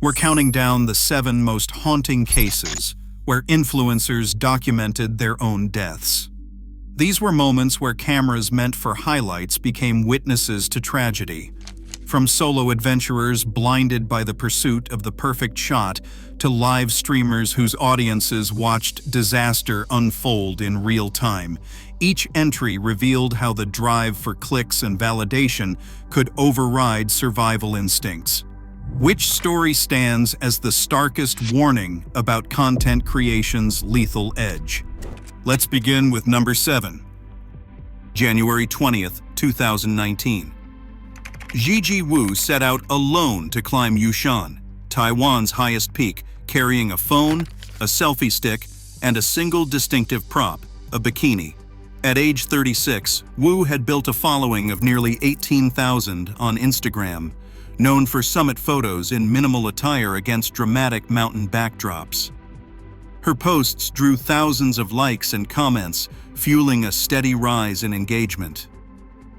We're counting down the 7 most haunting cases where influencers documented their own deaths. These were moments where cameras meant for highlights became witnesses to tragedy. From solo adventurers blinded by the pursuit of the perfect shot to live streamers whose audiences watched disaster unfold in real time, each entry revealed how the drive for clicks and validation could override survival instincts. Which story stands as the starkest warning about content creation's lethal edge? Let's begin with number 7. January 20th, 2019. Gigi Wu set out alone to climb Yushan, Taiwan's highest peak, carrying a phone, a selfie stick, and a single distinctive prop, a bikini. At age 36, Wu had built a following of nearly 18,000 on Instagram, known for summit photos in minimal attire against dramatic mountain backdrops. Her posts drew thousands of likes and comments, fueling a steady rise in engagement.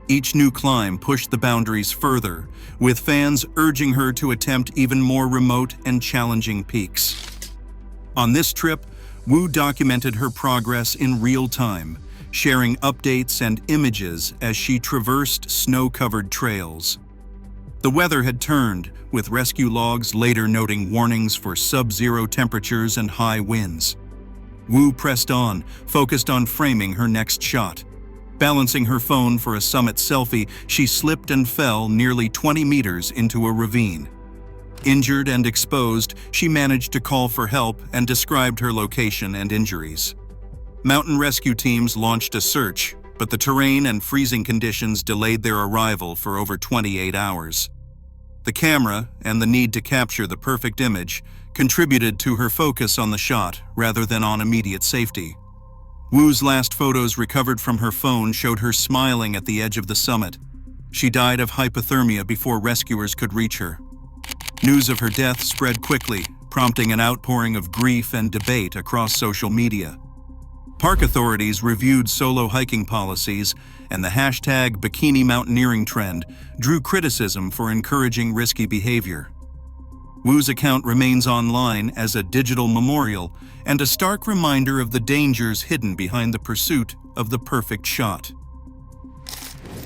Each new climb pushed the boundaries further, with fans urging her to attempt even more remote and challenging peaks. On this trip, Wu documented her progress in real time, sharing updates and images as she traversed snow-covered trails. The weather had turned, with rescue logs later noting warnings for sub-zero temperatures and high winds. Wu pressed on, focused on framing her next shot. Balancing her phone for a summit selfie, she slipped and fell nearly 20 meters into a ravine. Injured and exposed, she managed to call for help and described her location and injuries. Mountain rescue teams launched a search, but the terrain and freezing conditions delayed their arrival for over 28 hours. The camera, and the need to capture the perfect image, contributed to her focus on the shot rather than on immediate safety. Wu's last photos recovered from her phone showed her smiling at the edge of the summit. She died of hypothermia before rescuers could reach her. News of her death spread quickly, prompting an outpouring of grief and debate across social media. Park authorities reviewed solo hiking policies, and the hashtag bikini mountaineering trend drew criticism for encouraging risky behavior. Wu's account remains online as a digital memorial and a stark reminder of the dangers hidden behind the pursuit of the perfect shot.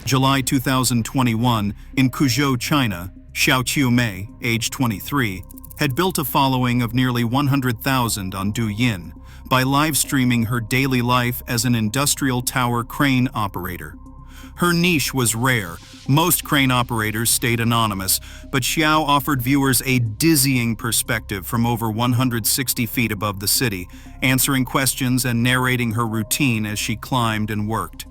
July 2021, in Quzhou, China, Xiao Qiumei, age 23, had built a following of nearly 100,000 on Douyin by live streaming her daily life as an industrial tower crane operator. Her niche was rare. Most crane operators stayed anonymous, but Xiao offered viewers a dizzying perspective from over 160 feet above the city, answering questions and narrating her routine as she climbed and worked.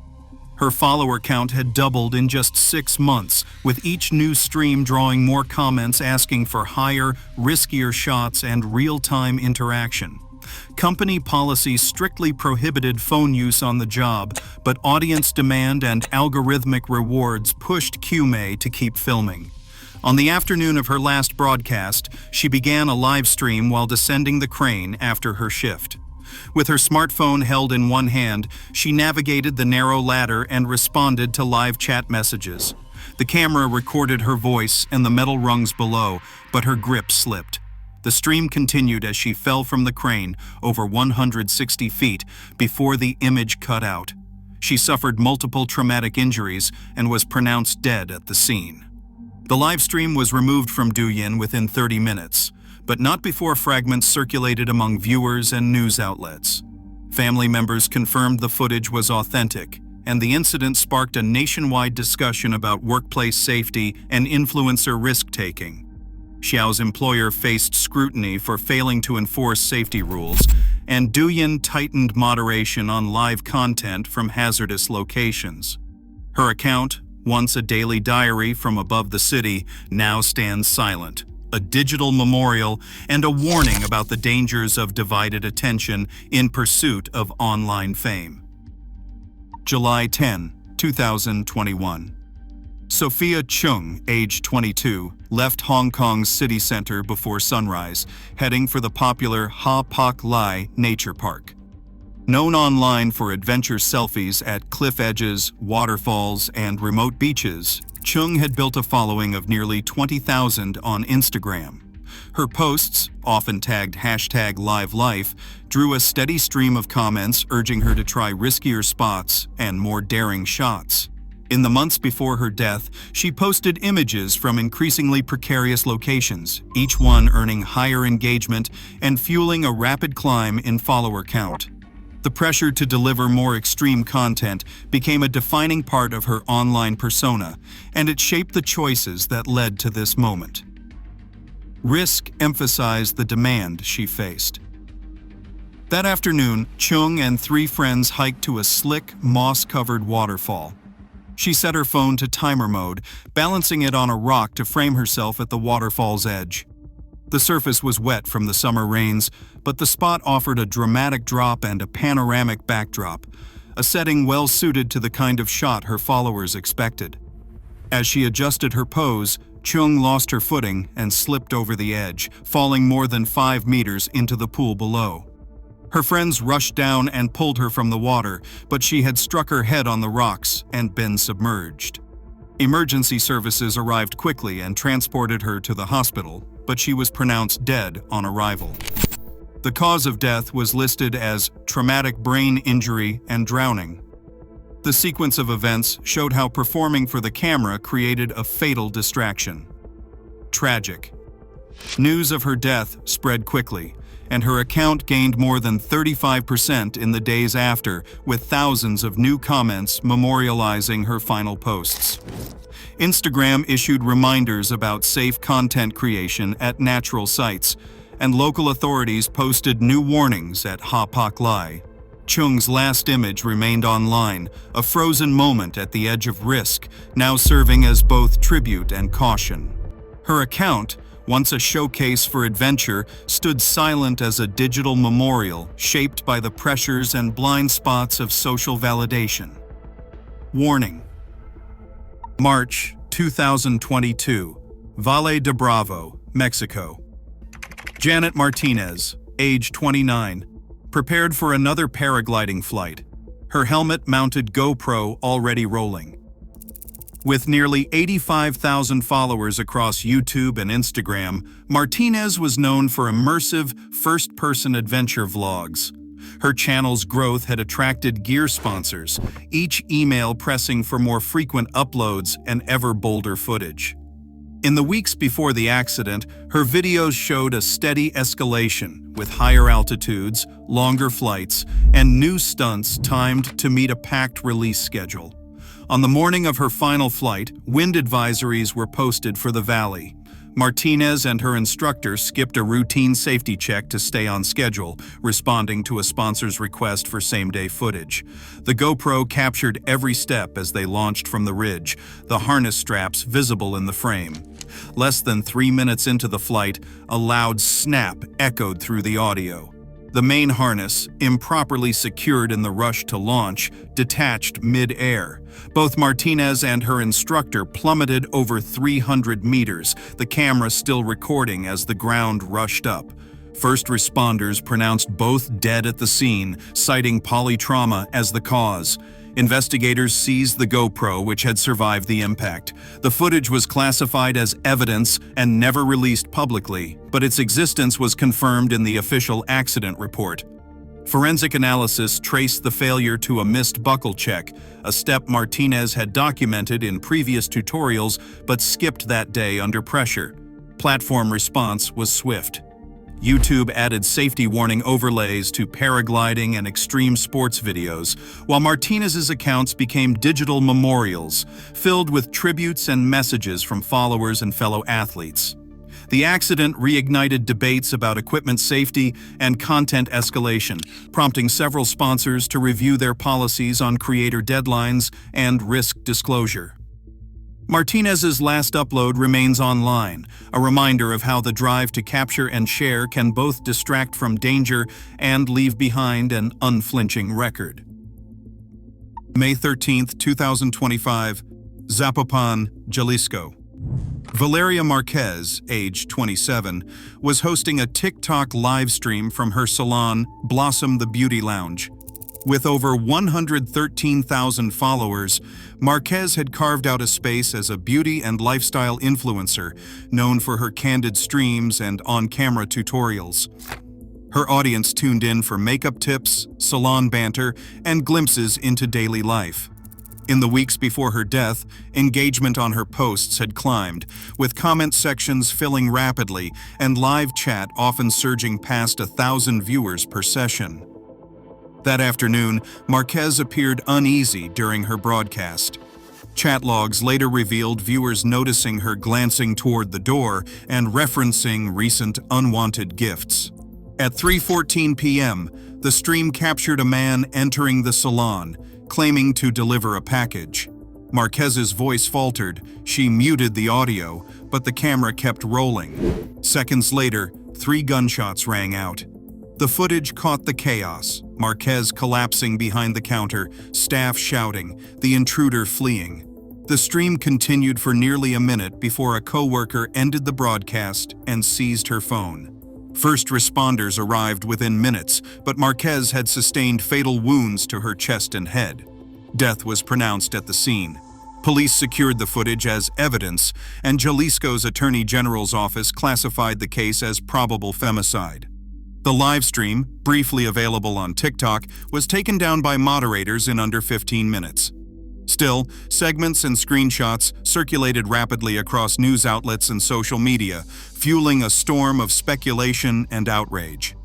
Her follower count had doubled in just 6 months, with each new stream drawing more comments asking for higher, riskier shots and real-time interaction. Company policy strictly prohibited phone use on the job, but audience demand and algorithmic rewards pushed Qiumei to keep filming. On the afternoon of her last broadcast, she began a live stream while descending the crane after her shift. With her smartphone held in one hand, she navigated the narrow ladder and responded to live chat messages. The camera recorded her voice and the metal rungs below, but her grip slipped. The stream continued as she fell from the crane over 160 feet before the image cut out. She suffered multiple traumatic injuries and was pronounced dead at the scene. The live stream was removed from Douyin within 30 minutes, but not before fragments circulated among viewers and news outlets. Family members confirmed the footage was authentic, and the incident sparked a nationwide discussion about workplace safety and influencer risk-taking. Xiao's employer faced scrutiny for failing to enforce safety rules, and Douyin tightened moderation on live content from hazardous locations. Her account, once a daily diary from above the city, now stands silent, a digital memorial and a warning about the dangers of divided attention in pursuit of online fame. July 10, 2021. Sophia Chung, age 22, left Hong Kong's city center before sunrise, heading for the popular Ha Pak Lai Nature Park. Known online for adventure selfies at cliff edges, waterfalls, and remote beaches, Chung had built a following of nearly 20,000 on Instagram. Her posts, often tagged #LiveLife, drew a steady stream of comments urging her to try riskier spots and more daring shots. In the months before her death, she posted images from increasingly precarious locations, each one earning higher engagement and fueling a rapid climb in follower count. The pressure to deliver more extreme content became a defining part of her online persona, and it shaped the choices that led to this moment. Risk emphasized the demand she faced. That afternoon, Chung and 3 friends hiked to a slick, moss-covered waterfall. She set her phone to timer mode, balancing it on a rock to frame herself at the waterfall's edge. The surface was wet from the summer rains, but the spot offered a dramatic drop and a panoramic backdrop, a setting well suited to the kind of shot her followers expected. As she adjusted her pose, Chung lost her footing and slipped over the edge, falling more than 5 meters into the pool below. Her friends rushed down and pulled her from the water, but she had struck her head on the rocks and been submerged. Emergency services arrived quickly and transported her to the hospital, but she was pronounced dead on arrival. The cause of death was listed as traumatic brain injury and drowning. The sequence of events showed how performing for the camera created a fatal distraction. Tragic. News of her death spread quickly, and her account gained more than 35% in the days after, with thousands of new comments memorializing her final posts. Instagram issued reminders about safe content creation at natural sites, and local authorities posted new warnings at Hapag Lai. Chung's last image remained online, a frozen moment at the edge of risk, now serving as both tribute and caution. Her account, once a showcase for adventure, stood silent as a digital memorial shaped by the pressures and blind spots of social validation. Warning. March 2022, Valle de Bravo, Mexico. Janet Martinez, age 29, prepared for another paragliding flight, her helmet-mounted GoPro already rolling. With nearly 85,000 followers across YouTube and Instagram, Martinez was known for immersive, first-person adventure vlogs. Her channel's growth had attracted gear sponsors, each email pressing for more frequent uploads and ever bolder footage. In the weeks before the accident, her videos showed a steady escalation, with higher altitudes, longer flights, and new stunts timed to meet a packed release schedule. On the morning of her final flight, wind advisories were posted for the valley. Martinez and her instructor skipped a routine safety check to stay on schedule, responding to a sponsor's request for same-day footage. The GoPro captured every step as they launched from the ridge, the harness straps visible in the frame. Less than 3 minutes into the flight, a loud snap echoed through the audio. The main harness, improperly secured in the rush to launch, detached mid-air. Both Martinez and her instructor plummeted over 300 meters, the camera still recording as the ground rushed up. First responders pronounced both dead at the scene, citing polytrauma as the cause. Investigators seized the GoPro, which had survived the impact. The footage was classified as evidence and never released publicly, but its existence was confirmed in the official accident report. Forensic analysis traced the failure to a missed buckle check, a step Martinez had documented in previous tutorials but skipped that day under pressure. Platform response was swift. YouTube added safety warning overlays to paragliding and extreme sports videos, while Martinez's accounts became digital memorials, filled with tributes and messages from followers and fellow athletes. The accident reignited debates about equipment safety and content escalation, prompting several sponsors to review their policies on creator deadlines and risk disclosure. Martinez's last upload remains online, a reminder of how the drive to capture and share can both distract from danger and leave behind an unflinching record. May 13, 2025, Zapopan, Jalisco. Valeria Marquez, age 27, was hosting a TikTok live stream from her salon, Blossom the Beauty Lounge. With over 113,000 followers, Marquez had carved out a space as a beauty and lifestyle influencer, known for her candid streams and on-camera tutorials. Her audience tuned in for makeup tips, salon banter, and glimpses into daily life. In the weeks before her death, engagement on her posts had climbed, with comment sections filling rapidly and live chat often surging past 1,000 viewers per session. That afternoon, Marquez appeared uneasy during her broadcast. Chat logs later revealed viewers noticing her glancing toward the door and referencing recent unwanted gifts. At 3:14 p.m., the stream captured a man entering the salon, claiming to deliver a package. Marquez's voice faltered. She muted the audio, but the camera kept rolling. Seconds later, 3 gunshots rang out. The footage caught the chaos, Marquez collapsing behind the counter, staff shouting, the intruder fleeing. The stream continued for nearly a minute before a coworker ended the broadcast and seized her phone. First responders arrived within minutes, but Marquez had sustained fatal wounds to her chest and head. Death was pronounced at the scene. Police secured the footage as evidence, and Jalisco's Attorney General's office classified the case as probable femicide. The live stream, briefly available on TikTok, was taken down by moderators in under 15 minutes. Still, segments and screenshots circulated rapidly across news outlets and social media, fueling a storm of speculation and outrage.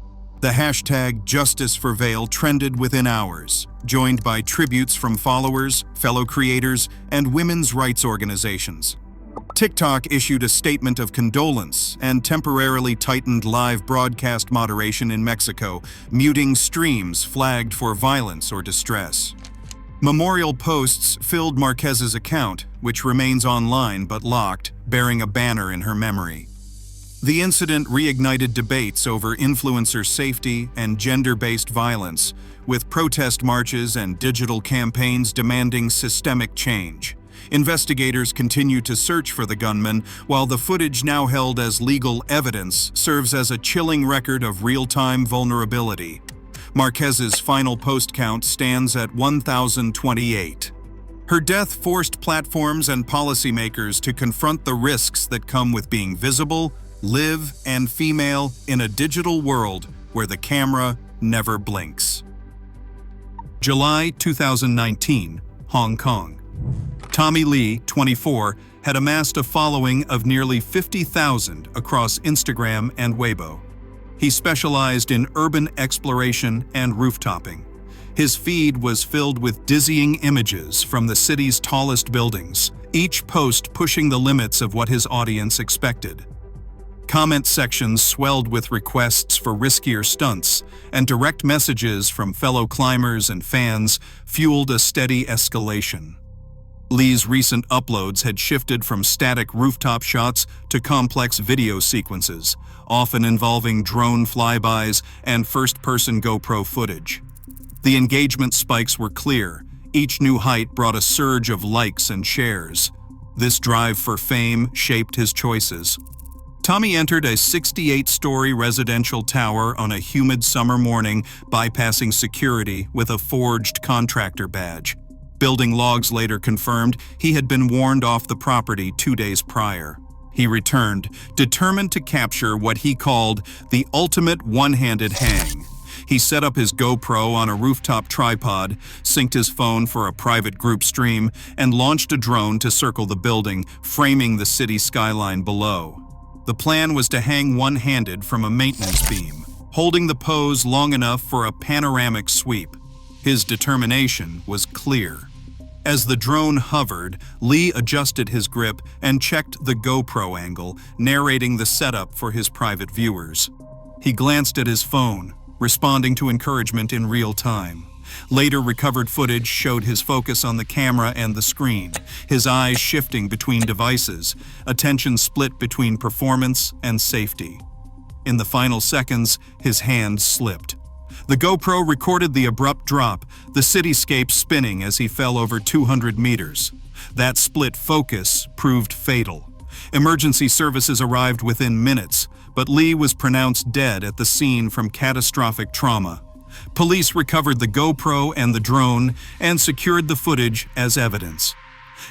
The hashtag #JusticeForVale trended within hours, joined by tributes from followers, fellow creators, and women's rights organizations. TikTok issued a statement of condolence and temporarily tightened live broadcast moderation in Mexico, muting streams flagged for violence or distress. Memorial posts filled Marquez's account, which remains online but locked, bearing a banner in her memory. The incident reignited debates over influencer safety and gender-based violence, with protest marches and digital campaigns demanding systemic change. Investigators continue to search for the gunman, while the footage now held as legal evidence serves as a chilling record of real-time vulnerability. Marquez's final post count stands at 1,028. Her death forced platforms and policymakers to confront the risks that come with being visible, live, and female in a digital world where the camera never blinks. July 2019, Hong Kong. Tommy Lee, 24, had amassed a following of nearly 50,000 across Instagram and Weibo. He specialized in urban exploration and rooftopping. His feed was filled with dizzying images from the city's tallest buildings, each post pushing the limits of what his audience expected. Comment sections swelled with requests for riskier stunts, and direct messages from fellow climbers and fans fueled a steady escalation. Lee's recent uploads had shifted from static rooftop shots to complex video sequences, often involving drone flybys and first-person GoPro footage. The engagement spikes were clear. Each new height brought a surge of likes and shares. This drive for fame shaped his choices. Tommy entered a 68-story residential tower on a humid summer morning, bypassing security with a forged contractor badge. Building logs later confirmed he had been warned off the property 2 days prior. He returned, determined to capture what he called the ultimate one-handed hang. He set up his GoPro on a rooftop tripod, synced his phone for a private group stream, and launched a drone to circle the building, framing the city skyline below. The plan was to hang one-handed from a maintenance beam, holding the pose long enough for a panoramic sweep. His determination was clear. As the drone hovered, Lee adjusted his grip and checked the GoPro angle, narrating the setup for his private viewers. He glanced at his phone, responding to encouragement in real time. Later recovered footage showed his focus on the camera and the screen, his eyes shifting between devices, attention split between performance and safety. In the final seconds, his hand slipped. The GoPro recorded the abrupt drop, the cityscape spinning as he fell over 200 meters. That split focus proved fatal. Emergency services arrived within minutes, but Lee was pronounced dead at the scene from catastrophic trauma. Police recovered the GoPro and the drone and secured the footage as evidence.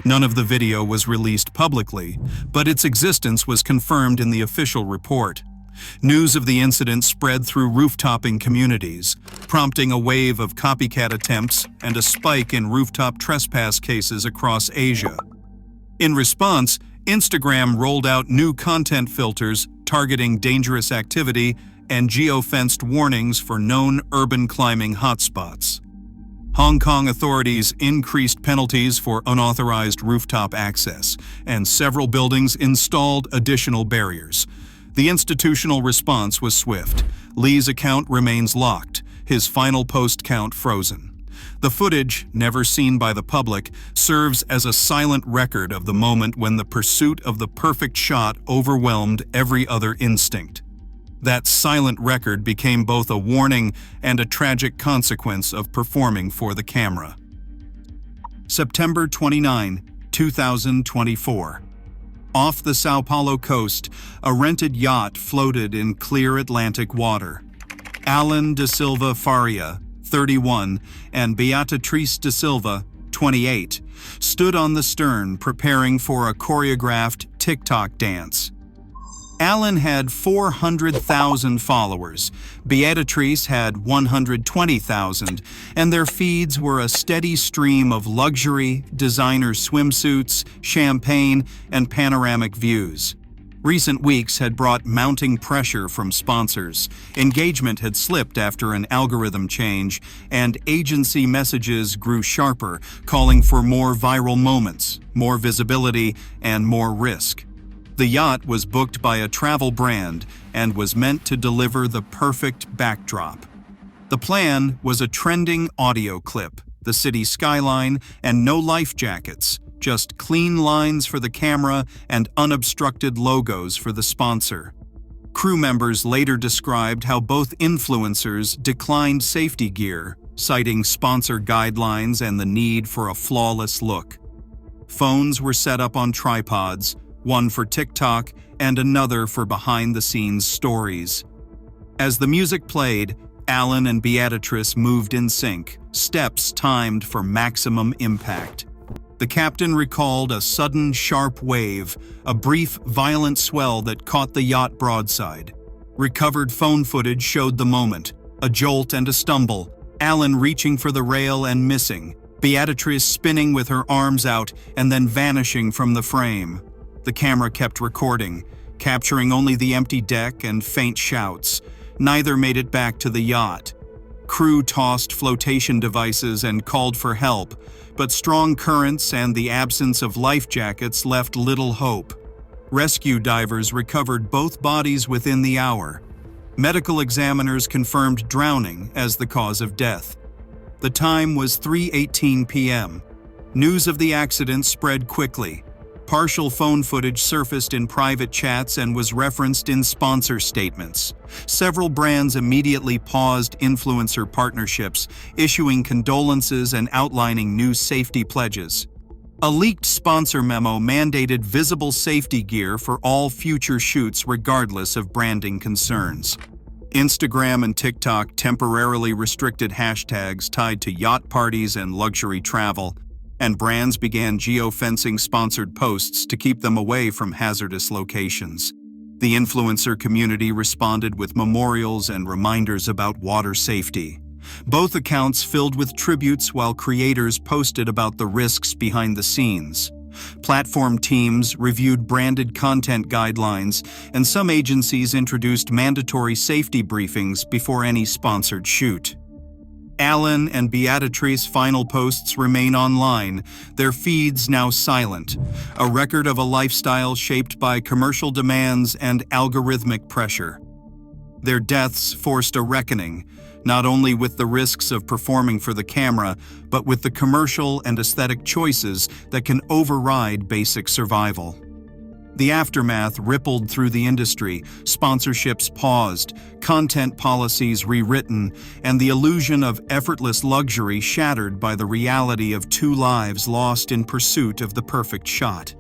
None of the video was released publicly, but its existence was confirmed in the official report. News of the incident spread through rooftoping communities, prompting a wave of copycat attempts and a spike in rooftop trespass cases across Asia. In response, Instagram rolled out new content filters targeting dangerous activity and geofenced warnings for known urban climbing hotspots. Hong Kong authorities increased penalties for unauthorized rooftop access, and several buildings installed additional barriers. The institutional response was swift. Lee's account remains locked, his final post count frozen. The footage, never seen by the public, serves as a silent record of the moment when the pursuit of the perfect shot overwhelmed every other instinct. That silent record became both a warning and a tragic consequence of performing for the camera. September 29, 2024. Off the Sao Paulo coast, a rented yacht floated in clear Atlantic water. Alan da Silva Faria, 31, and Beatriz da Silva, 28, stood on the stern preparing for a choreographed TikTok dance. Alan had 400,000 followers, Beatriz had 120,000, and their feeds were a steady stream of luxury, designer swimsuits, champagne, and panoramic views. Recent weeks had brought mounting pressure from sponsors. Engagement had slipped after an algorithm change, and agency messages grew sharper, calling for more viral moments, more visibility, and more risk. The yacht was booked by a travel brand and was meant to deliver the perfect backdrop. The plan was a trending audio clip, the city skyline, and no life jackets, just clean lines for the camera and unobstructed logos for the sponsor. Crew members later described how both influencers declined safety gear, citing sponsor guidelines and the need for a flawless look. Phones were set up on tripods, one for TikTok and another for behind-the-scenes stories. As the music played, Alan and Beatriz moved in sync, steps timed for maximum impact. The captain recalled a sudden sharp wave, a brief violent swell that caught the yacht broadside. Recovered phone footage showed the moment, a jolt and a stumble, Alan reaching for the rail and missing, Beatriz spinning with her arms out and then vanishing from the frame. The camera kept recording, capturing only the empty deck and faint shouts. Neither made it back to the yacht. Crew tossed flotation devices and called for help, but strong currents and the absence of life jackets left little hope. Rescue divers recovered both bodies within the hour. Medical examiners confirmed drowning as the cause of death. The time was 3:18 p.m. News of the accident spread quickly. Partial phone footage surfaced in private chats and was referenced in sponsor statements. Several brands immediately paused influencer partnerships, issuing condolences and outlining new safety pledges. A leaked sponsor memo mandated visible safety gear for all future shoots regardless of branding concerns. Instagram and TikTok temporarily restricted hashtags tied to yacht parties and luxury travel, and brands began geofencing sponsored posts to keep them away from hazardous locations. The influencer community responded with memorials and reminders about water safety. Both accounts filled with tributes while creators posted about the risks behind the scenes. Platform teams reviewed branded content guidelines, and some agencies introduced mandatory safety briefings before any sponsored shoot. Alan and Beatriz's final posts remain online, their feeds now silent, a record of a lifestyle shaped by commercial demands and algorithmic pressure. Their deaths forced a reckoning, not only with the risks of performing for the camera, but with the commercial and aesthetic choices that can override basic survival. The aftermath rippled through the industry, sponsorships paused, content policies rewritten, and the illusion of effortless luxury shattered by the reality of two lives lost in pursuit of the perfect shot.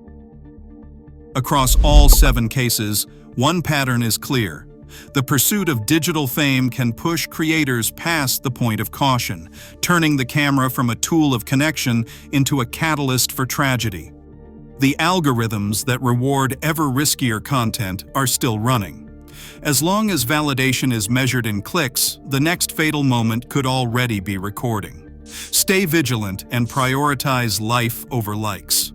Across all 7 cases, one pattern is clear. the pursuit of digital fame can push creators past the point of caution, turning the camera from a tool of connection into a catalyst for tragedy. The algorithms that reward ever riskier content are still running. As long as validation is measured in clicks, the next fatal moment could already be recording. Stay vigilant and prioritize life over likes.